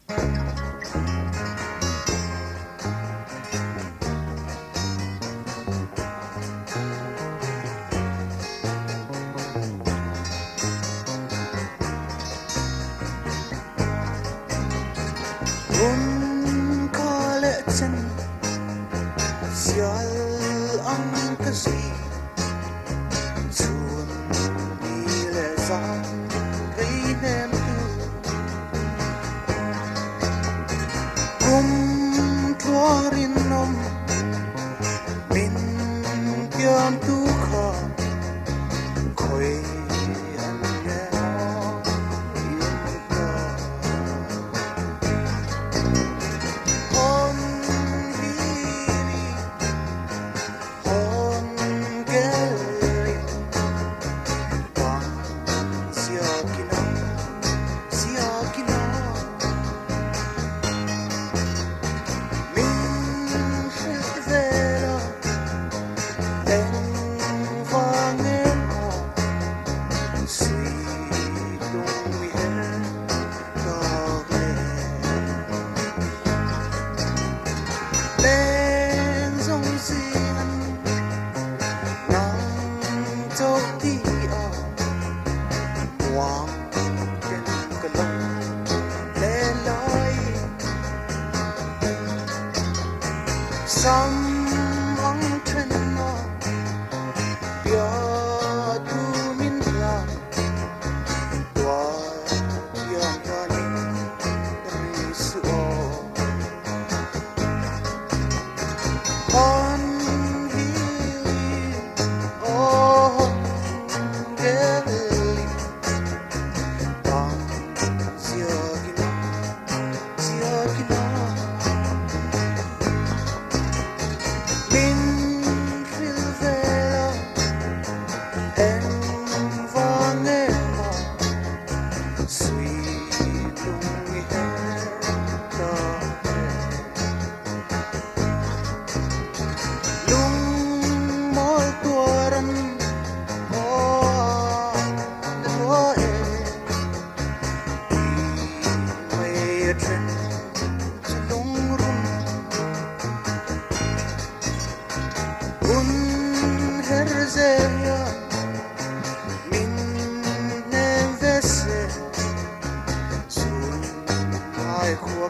Kun kale chân sial ang kasi chuan ni le zam kay nem tu kum tuarin nom min piam tu kha khoi an ne Sam ang trên nó bia tu min la tua yang yani risu on hili oh geli bang siagina Herzeya min nevese sun ai khua